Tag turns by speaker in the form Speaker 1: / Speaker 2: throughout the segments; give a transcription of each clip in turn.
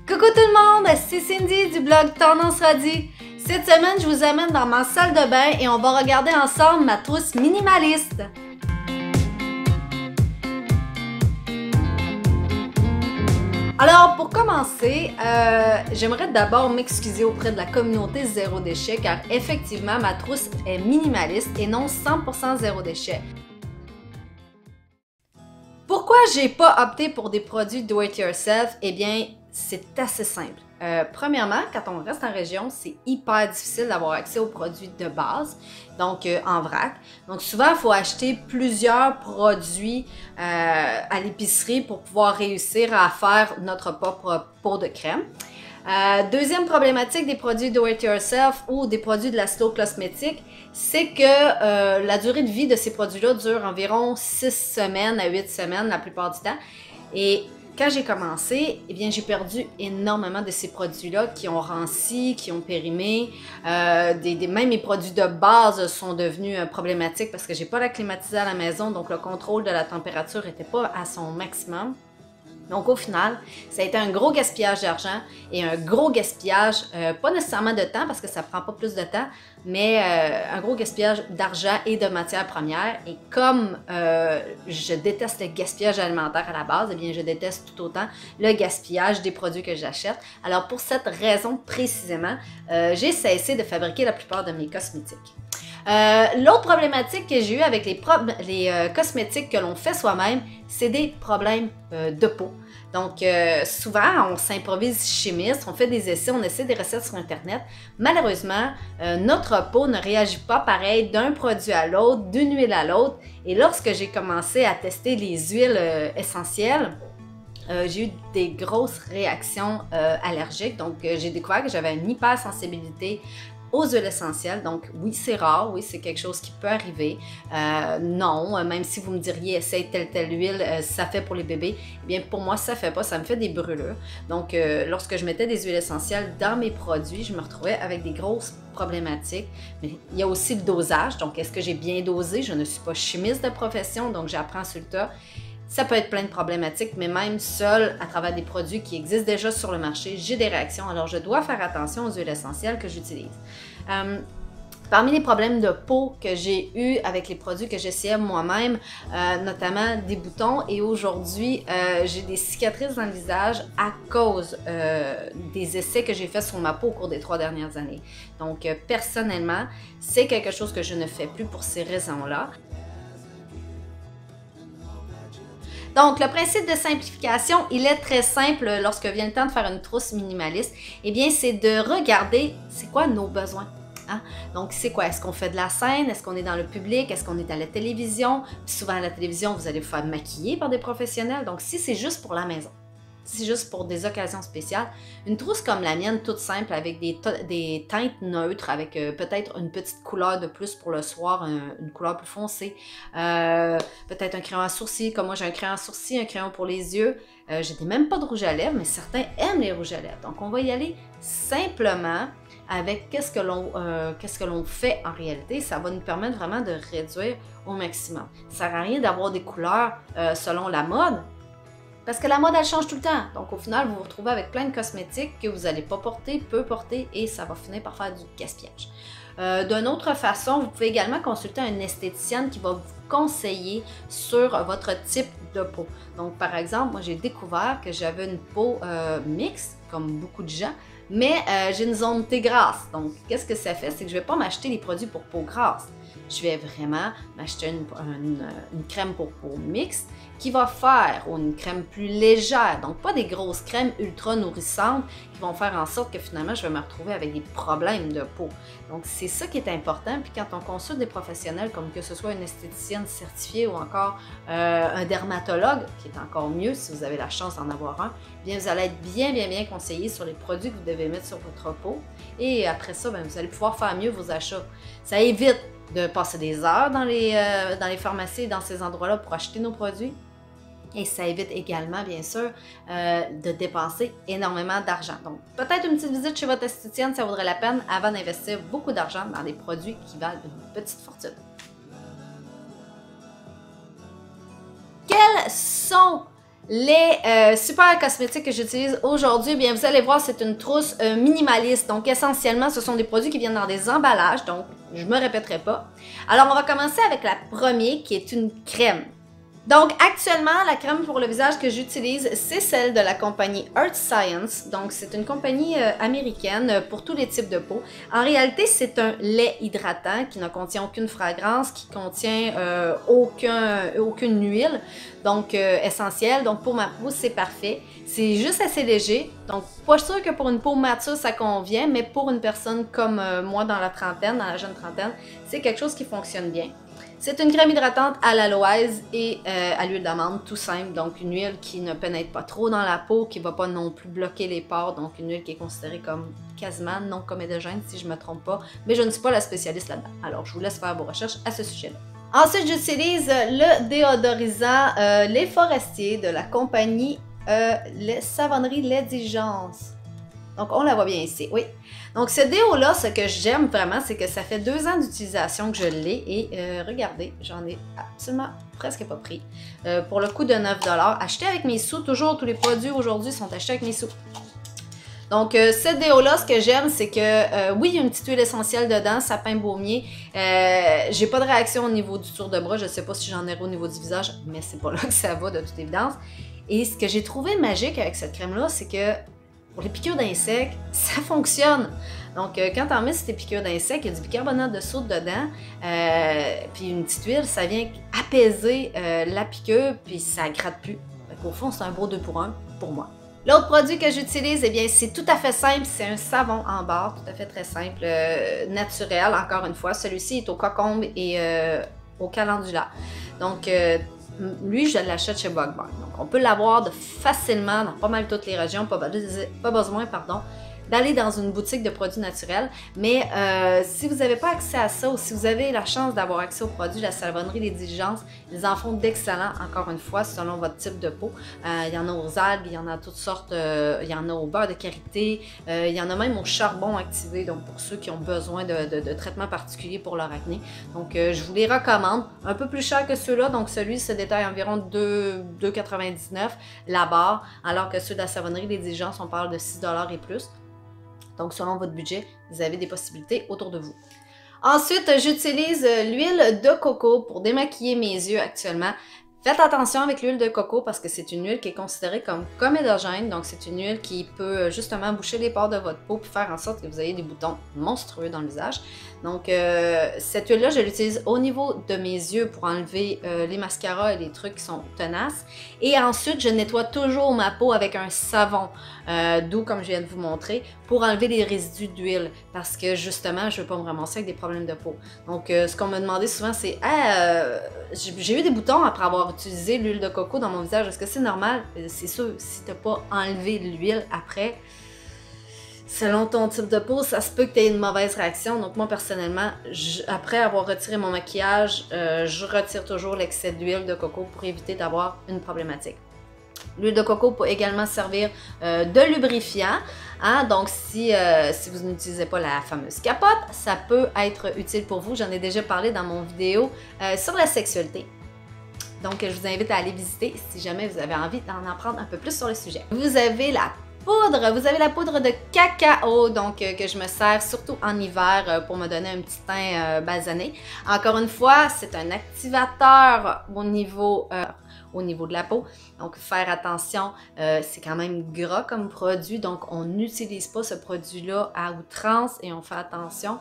Speaker 1: Coucou tout le monde, c'est Cindy du blog Tendance Radie. Cette semaine, je vous amène dans ma salle de bain et on va regarder ensemble ma trousse minimaliste. Alors, pour commencer, j'aimerais d'abord m'excuser auprès de la communauté zéro déchet car effectivement, ma trousse est minimaliste et non 100% zéro déchet. Pourquoi j'ai pas opté pour des produits do-it-yourself? Eh bien, c'est assez simple. Premièrement, quand on reste en région, c'est hyper difficile d'avoir accès aux produits de base, donc en vrac. Donc souvent, il faut acheter plusieurs produits à l'épicerie pour pouvoir réussir à faire notre propre pot de crème. Deuxième problématique des produits do-it-yourself ou des produits de la slow cosmétique, c'est que la durée de vie de ces produits-là dure environ 6 semaines à 8 semaines la plupart du temps. Et quand j'ai commencé, eh bien, j'ai perdu énormément de ces produits-là qui ont ranci, qui ont périmé. Même mes produits de base sont devenus problématiques parce que j'ai pas la climatisée à la maison, donc le contrôle de la température n'était pas à son maximum. Donc au final, ça a été un gros gaspillage d'argent et un gros gaspillage, pas nécessairement de temps parce que ça prend pas plus de temps, mais un gros gaspillage d'argent et de matières premières. Et comme je déteste le gaspillage alimentaire à la base, eh bien je déteste tout autant le gaspillage des produits que j'achète. Alors pour cette raison précisément, j'ai cessé de fabriquer la plupart de mes cosmétiques. L'autre problématique que j'ai eue avec les cosmétiques que l'on fait soi-même, c'est des problèmes de peau. Donc, souvent, on s'improvise chimiste, on fait des essais, on essaie des recettes sur Internet. Malheureusement, notre peau ne réagit pas pareil d'un produit à l'autre, d'une huile à l'autre. Et lorsque j'ai commencé à tester les huiles essentielles, j'ai eu des grosses réactions allergiques. Donc, j'ai découvert que j'avais une hypersensibilité aux huiles essentielles. Donc oui, c'est rare, oui, c'est quelque chose qui peut arriver. Non, même si vous me diriez essaye telle huile, ça fait pour les bébés, eh bien pour moi ça fait pas, ça me fait des brûlures. Donc lorsque je mettais des huiles essentielles dans mes produits, je me retrouvais avec des grosses problématiques. Mais il y a aussi le dosage, donc est-ce que j'ai bien dosé? Je ne suis pas chimiste de profession, donc j'apprends sur le tas. Ça peut être plein de problématiques, mais même seul, à travers des produits qui existent déjà sur le marché, j'ai des réactions. Alors, je dois faire attention aux huiles essentielles que j'utilise. Parmi les problèmes de peau que j'ai eu avec les produits que j'essayais moi-même, notamment des boutons, et aujourd'hui, j'ai des cicatrices dans le visage à cause des essais que j'ai faits sur ma peau au cours des 3 dernières années. Donc, personnellement, c'est quelque chose que je ne fais plus pour ces raisons-là. Donc, le principe de simplification, il est très simple lorsque vient le temps de faire une trousse minimaliste. Eh bien, c'est de regarder c'est quoi nos besoins. Hein? Donc, c'est quoi? Est-ce qu'on fait de la scène? Est-ce qu'on est dans le public? Est-ce qu'on est à la télévision? Puis souvent, à la télévision, vous allez vous faire maquiller par des professionnels. Donc, si c'est juste pour la maison, si c'est juste pour des occasions spéciales, une trousse comme la mienne, toute simple, avec des teintes neutres, avec peut-être une petite couleur de plus pour le soir, une couleur plus foncée, peut-être un crayon à sourcils, comme moi j'ai un crayon à sourcils, un crayon pour les yeux. Je n'ai même pas de rouge à lèvres, mais certains aiment les rouges à lèvres. Donc on va y aller simplement avec qu'est-ce que l'on fait en réalité. Ça va nous permettre vraiment de réduire au maximum. Ça ne sert à rien d'avoir des couleurs selon la mode, parce que la mode, elle change tout le temps. Donc, au final, vous vous retrouvez avec plein de cosmétiques que vous n'allez pas porter, peu porter, et ça va finir par faire du gaspillage. D'une autre façon, vous pouvez également consulter une esthéticienne qui va vous conseiller sur votre type de peau. Donc, par exemple, moi, j'ai découvert que j'avais une peau mixte, comme beaucoup de gens, mais j'ai une zone T grasse. Donc, qu'est-ce que ça fait? C'est que je ne vais pas m'acheter des produits pour peau grasse. Je vais vraiment m'acheter une crème pour peau mixte qui va faire, ou une crème plus légère, donc pas des grosses crèmes ultra nourrissantes qui vont faire en sorte que finalement je vais me retrouver avec des problèmes de peau. Donc c'est ça qui est important, puis quand on consulte des professionnels comme que ce soit une esthéticienne certifiée ou encore un dermatologue, qui est encore mieux si vous avez la chance d'en avoir un, bien vous allez être bien conseillé sur les produits que vous devez mettre sur votre peau, et après ça, bien, vous allez pouvoir faire mieux vos achats. Ça évite de passer des heures dans les pharmacies et dans ces endroits-là pour acheter nos produits. Et ça évite également, bien sûr, de dépenser énormément d'argent. Donc, peut-être une petite visite chez votre esthéticienne, ça vaudrait la peine avant d'investir beaucoup d'argent dans des produits qui valent une petite fortune. Quels sont Les super cosmétiques que j'utilise aujourd'hui, bien vous allez voir, c'est une trousse minimaliste. Donc essentiellement, ce sont des produits qui viennent dans des emballages, donc je me répéterai pas. Alors on va commencer avec la première qui est une crème. Donc actuellement, la crème pour le visage que j'utilise, c'est celle de la compagnie Earth Science. Donc c'est une compagnie américaine pour tous les types de peau. En réalité, c'est un lait hydratant qui ne contient aucune fragrance, qui contient aucune huile, donc essentielle. Donc pour ma peau, c'est parfait. C'est juste assez léger. Donc pas sûr que pour une peau mature, ça convient, mais pour une personne comme moi dans la trentaine, dans la jeune trentaine, c'est quelque chose qui fonctionne bien. C'est une crème hydratante à l'aloès et à l'huile d'amande, tout simple. Donc, une huile qui ne pénètre pas trop dans la peau, qui ne va pas non plus bloquer les pores. Donc, une huile qui est considérée comme quasiment non comédogène, si je ne me trompe pas. Mais je ne suis pas la spécialiste là-dedans. Alors, je vous laisse faire vos recherches à ce sujet-là. Ensuite, j'utilise le déodorisant Les Forestiers de la compagnie Savonnerie L'Exigence. Donc, on la voit bien ici, oui. Donc, ce déo-là, ce que j'aime vraiment, c'est que ça fait 2 ans d'utilisation que je l'ai. Et regardez, j'en ai absolument presque pas pris. Pour le coût de 9 $, acheté avec mes sous. Toujours, tous les produits aujourd'hui sont achetés avec mes sous. Donc, ce déo-là, ce que j'aime, c'est que, oui, il y a une petite huile essentielle dedans, sapin baumier. J'ai pas de réaction au niveau du tour de bras. Je sais pas si j'en ai au niveau du visage, mais c'est pas là que ça va, de toute évidence. Et ce que j'ai trouvé magique avec cette crème-là, c'est que pour les piqûres d'insectes, ça fonctionne. Donc, quand on met ces piqûres d'insectes, il y a du bicarbonate de soude dedans, puis une petite huile, ça vient apaiser la piqûre, puis ça gratte plus. Au fond, c'est un beau 2 pour 1 pour moi. L'autre produit que j'utilise, eh bien, c'est tout à fait simple. C'est un savon en barre, tout à fait très simple, naturel, encore une fois. Celui-ci est au cocombe et au calendula. Donc, lui, je l'achète chez Bugbar. Donc, on peut l'avoir facilement dans pas mal toutes les régions, pas besoin, d'aller dans une boutique de produits naturels. Mais si vous n'avez pas accès à ça ou si vous avez la chance d'avoir accès aux produits de la savonnerie Les Diligences, ils en font d'excellents, encore une fois, selon votre type de peau. Il y en a aux algues, il y en a toutes sortes, il y en a au beurre de karité, il y en a même au charbon activé, donc pour ceux qui ont besoin de traitements particuliers pour leur acné. Donc, je vous les recommande. Un peu plus cher que ceux-là, donc celui se détaille environ 2,99 la barre, alors que ceux de la savonnerie Les Diligences, on parle de 6 $ et plus. Donc, selon votre budget, vous avez des possibilités autour de vous. Ensuite, j'utilise l'huile de coco pour démaquiller mes yeux actuellement. Faites attention avec l'huile de coco parce que c'est une huile qui est considérée comme comédogène. Donc, c'est une huile qui peut justement boucher les pores de votre peau et faire en sorte que vous ayez des boutons monstrueux dans le visage. Donc, cette huile-là, je l'utilise au niveau de mes yeux pour enlever les mascaras et les trucs qui sont tenaces. Et ensuite, je nettoie toujours ma peau avec un savon doux, comme je viens de vous montrer, pour enlever les résidus d'huile. Parce que justement, je ne veux pas me ramasser avec des problèmes de peau. Donc, ce qu'on me demandait souvent, c'est j'ai eu des boutons après avoir utilisé l'huile de coco dans mon visage. Est-ce que c'est normal? C'est sûr, si tu n'as pas enlevé l'huile après, selon ton type de peau, ça se peut que tu aies une mauvaise réaction. Donc moi, personnellement, après avoir retiré mon maquillage, je retire toujours l'excès d'huile de coco pour éviter d'avoir une problématique. L'huile de coco peut également servir de lubrifiant. Hein? Donc, si vous n'utilisez pas la fameuse capote, ça peut être utile pour vous. J'en ai déjà parlé dans mon vidéo sur la sexualité. Donc, je vous invite à aller visiter si jamais vous avez envie d'en apprendre un peu plus sur le sujet. Vous avez la poudre de cacao, donc que je me sers surtout en hiver pour me donner un petit teint basané. Encore une fois, c'est un activateur au niveau de la peau. Donc, faire attention, c'est quand même gras comme produit, donc on n'utilise pas ce produit-là à outrance et on fait attention.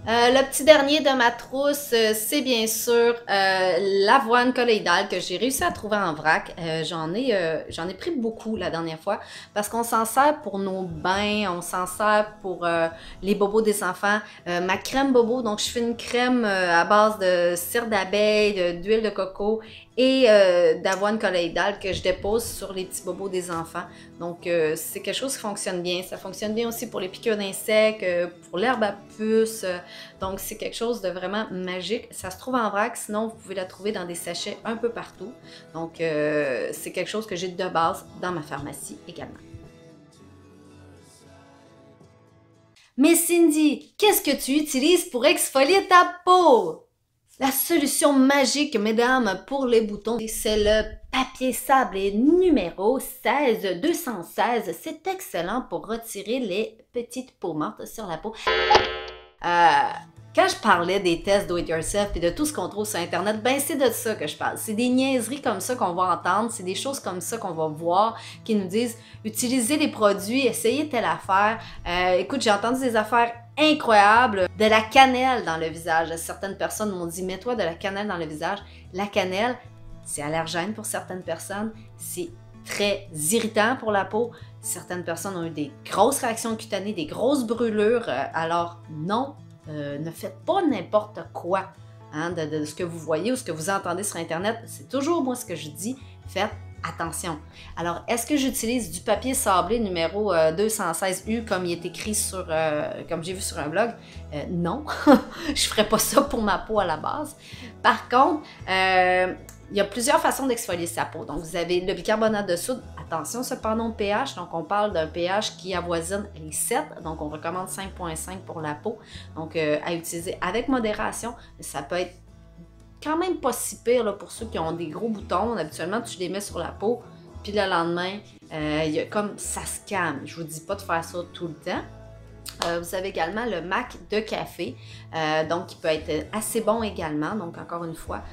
Speaker 1: Le petit dernier de ma trousse, c'est bien sûr l'avoine colloïdale que j'ai réussi à trouver en vrac. J'en ai pris beaucoup la dernière fois parce qu'on s'en sert pour nos bains, on s'en sert pour les bobos des enfants. Ma crème bobo, donc je fais une crème à base de cire d'abeille, d'huile de coco et d'avoine colloïdale que je dépose sur les petits bobos des enfants. Donc, c'est quelque chose qui fonctionne bien. Ça fonctionne bien aussi pour les piqûres d'insectes, pour l'herbe à puce. Donc, c'est quelque chose de vraiment magique. Ça se trouve en vrac, sinon vous pouvez la trouver dans des sachets un peu partout. Donc, c'est quelque chose que j'ai de base dans ma pharmacie également. Mais Cindy, qu'est-ce que tu utilises pour exfolier ta peau? La solution magique, mesdames, pour les boutons, c'est le papier sablé numéro 16216. C'est excellent pour retirer les petites peaux mortes sur la peau. Quand je parlais des tests do-it-yourself et de tout ce qu'on trouve sur Internet, ben c'est de ça que je parle. C'est des niaiseries comme ça qu'on va entendre, c'est des choses comme ça qu'on va voir qui nous disent utilisez les produits, essayez telle affaire. Écoute, j'ai entendu des affaires incroyables, de la cannelle dans le visage. Certaines personnes m'ont dit mets-toi de la cannelle dans le visage. La cannelle, c'est allergène pour certaines personnes, c'est très irritant pour la peau. Certaines personnes ont eu des grosses réactions cutanées, des grosses brûlures. Alors non, ne faites pas n'importe quoi hein, de ce que vous voyez ou ce que vous entendez sur Internet. C'est toujours moi ce que je dis, faites attention. Alors, est-ce que j'utilise du papier sablé numéro 216U comme il est écrit sur, comme j'ai vu sur un blog? Non, je ne ferais pas ça pour ma peau à la base. Par contre, il y a plusieurs façons d'exfolier sa peau. Donc, vous avez le bicarbonate de soude. Attention cependant au pH. Donc, on parle d'un pH qui avoisine les 7. Donc, on recommande 5,5 pour la peau. Donc, à utiliser avec modération. Ça peut être quand même pas si pire là, pour ceux qui ont des gros boutons. Habituellement, tu les mets sur la peau. Puis le lendemain, il y a comme ça se calme. Je vous dis pas de faire ça tout le temps. Vous avez également le mac de café, donc qui peut être assez bon également. Donc encore une fois,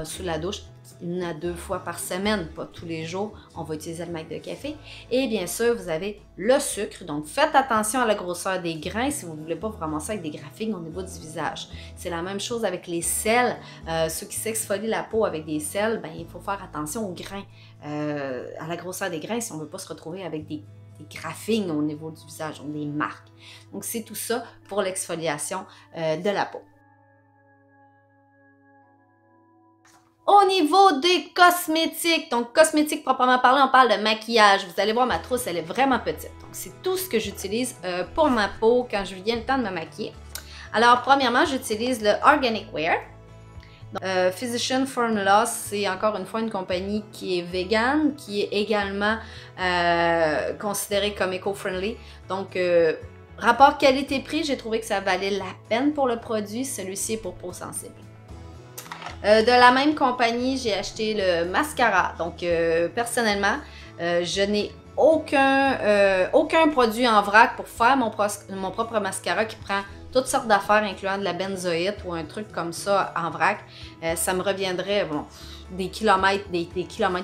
Speaker 1: sous la douche, 1 à 2 fois par semaine, pas tous les jours, on va utiliser le mac de café. Et bien sûr, vous avez le sucre. Donc faites attention à la grosseur des grains si vous ne voulez pas vous ramasser avec des graphines au niveau du visage. C'est la même chose avec les sels. Ceux qui s'exfolient la peau avec des sels, ben, il faut faire attention aux grains, à la grosseur des grains si on ne veut pas se retrouver avec des graphines au niveau du visage, donc des marques. Donc, c'est tout ça pour l'exfoliation de la peau. Au niveau des cosmétiques, donc cosmétiques proprement parlé, on parle de maquillage. Vous allez voir, ma trousse, elle est vraiment petite. Donc, c'est tout ce que j'utilise pour ma peau quand je viens le temps de me maquiller. Alors, premièrement, j'utilise le Organic Wear. Physician Formula, c'est encore une fois une compagnie qui est vegan, qui est également considérée comme éco-friendly. Donc, rapport qualité-prix, j'ai trouvé que ça valait la peine pour le produit. Celui-ci est pour peau sensible. De la même compagnie, j'ai acheté le mascara. Donc, personnellement, je n'ai aucun produit en vrac pour faire mon propre mascara qui prend toutes sortes d'affaires, incluant de la benzoïte ou un truc comme ça en vrac. Ça me reviendrait bon, des kilomètres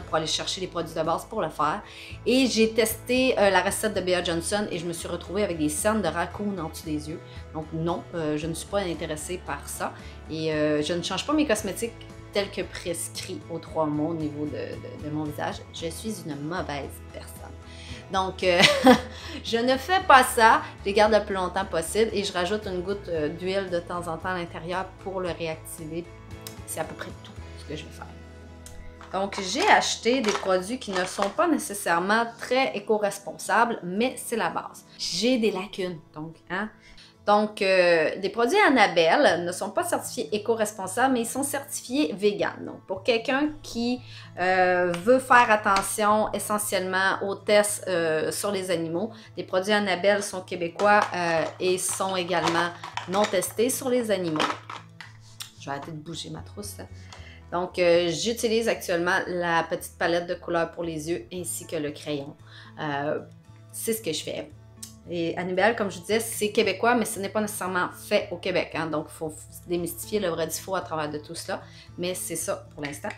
Speaker 1: pour aller chercher les produits de base pour le faire. Et j'ai testé la recette de Bea Johnson et je me suis retrouvée avec des cernes de raccoon en dessous des yeux. Donc non, je ne suis pas intéressée par ça. Et je ne change pas mes cosmétiques tels que prescrits aux 3 mois au niveau de mon visage. Je suis une mauvaise personne. Donc, je ne fais pas ça, je les garde le plus longtemps possible et je rajoute une goutte d'huile de temps en temps à l'intérieur pour le réactiver. C'est à peu près tout ce que je vais faire. Donc, j'ai acheté des produits qui ne sont pas nécessairement très éco-responsables, mais c'est la base. J'ai des lacunes, donc, hein. Donc, des produits Annabelle ne sont pas certifiés éco-responsables, mais ils sont certifiés vegan. Donc, pour quelqu'un qui veut faire attention essentiellement aux tests sur les animaux, les produits Annabelle sont québécois et sont également non testés sur les animaux. Je vais arrêter de bouger ma trousse. Là. Donc, j'utilise actuellement la petite palette de couleurs pour les yeux ainsi que le crayon. C'est ce que je fais. Et Annabelle, comme je vous disais, c'est québécois, mais ce n'est pas nécessairement fait au Québec. Hein, donc, il faut démystifier le vrai du faux à travers de tout cela. Mais c'est ça pour l'instant.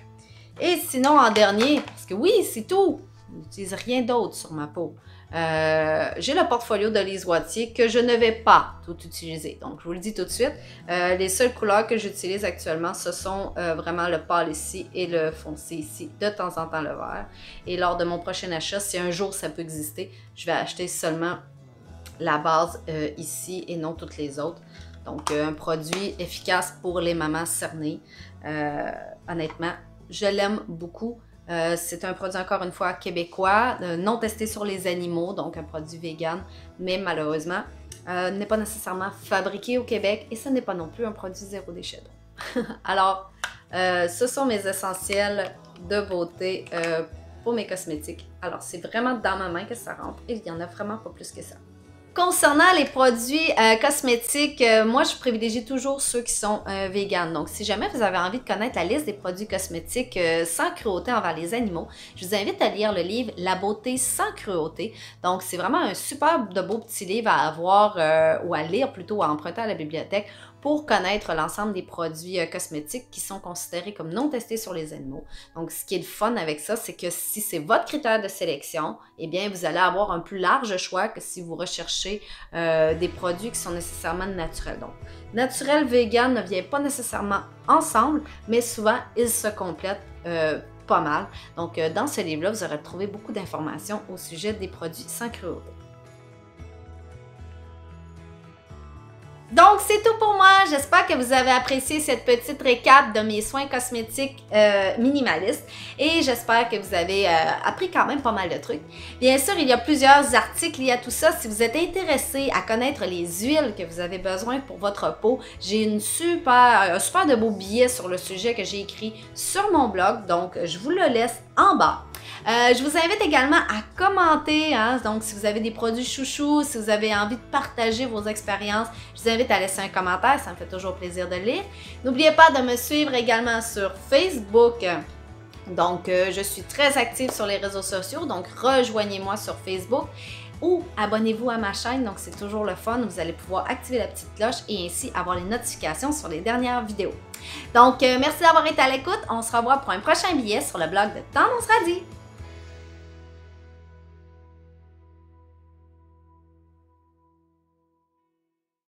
Speaker 1: Et sinon, en dernier, parce que oui, c'est tout. Je n'utilise rien d'autre sur ma peau. J'ai le portfolio de Lise Wattier que je ne vais pas tout utiliser. Donc, je vous le dis tout de suite. Les seules couleurs que j'utilise actuellement, ce sont vraiment le pâle ici et le foncé ici. De temps en temps, le vert. Et lors de mon prochain achat, si un jour ça peut exister, je vais acheter seulement la base ici et non toutes les autres. Donc, un produit efficace pour les mamans cernées. Honnêtement, je l'aime beaucoup. C'est un produit, encore une fois, québécois, non testé sur les animaux, donc un produit vegan, mais malheureusement, n'est pas nécessairement fabriqué au Québec et ce n'est pas non plus un produit zéro déchet. Alors, ce sont mes essentiels de beauté pour mes cosmétiques. Alors, c'est vraiment dans ma main que ça rentre et il n'y en a vraiment pas plus que ça. Concernant les produits cosmétiques, moi je privilégie toujours ceux qui sont véganes. Donc si jamais vous avez envie de connaître la liste des produits cosmétiques sans cruauté envers les animaux, je vous invite à lire le livre La beauté sans cruauté. Donc c'est vraiment un super de beau petit livre à avoir ou à lire plutôt, à emprunter à la bibliothèque pour connaître l'ensemble des produits cosmétiques qui sont considérés comme non testés sur les animaux. Donc, ce qui est le fun avec ça, c'est que si c'est votre critère de sélection, eh bien, vous allez avoir un plus large choix que si vous recherchez des produits qui sont nécessairement naturels. Donc, naturel, vegan ne vient pas nécessairement ensemble, mais souvent, ils se complètent pas mal. Donc, dans ce livre-là, vous aurez trouvé beaucoup d'informations au sujet des produits sans cruauté. Donc, c'est tout pour moi. J'espère que vous avez apprécié cette petite récap de mes soins cosmétiques minimalistes et j'espère que vous avez appris quand même pas mal de trucs. Bien sûr, il y a plusieurs articles liés à tout ça. Si vous êtes intéressé à connaître les huiles que vous avez besoin pour votre peau, j'ai un super de beau billet sur le sujet que j'ai écrit sur mon blog. Donc, je vous le laisse en bas. Je vous invite également à commenter, hein? Donc si vous avez des produits chouchous, si vous avez envie de partager vos expériences, je vous invite à laisser un commentaire, ça me fait toujours plaisir de lire. N'oubliez pas de me suivre également sur Facebook. Donc je suis très active sur les réseaux sociaux, donc rejoignez-moi sur Facebook ou abonnez-vous à ma chaîne, donc c'est toujours le fun, vous allez pouvoir activer la petite cloche et ainsi avoir les notifications sur les dernières vidéos. Donc merci d'avoir été à l'écoute, on se revoit pour un prochain billet sur le blog de Tendance Radie.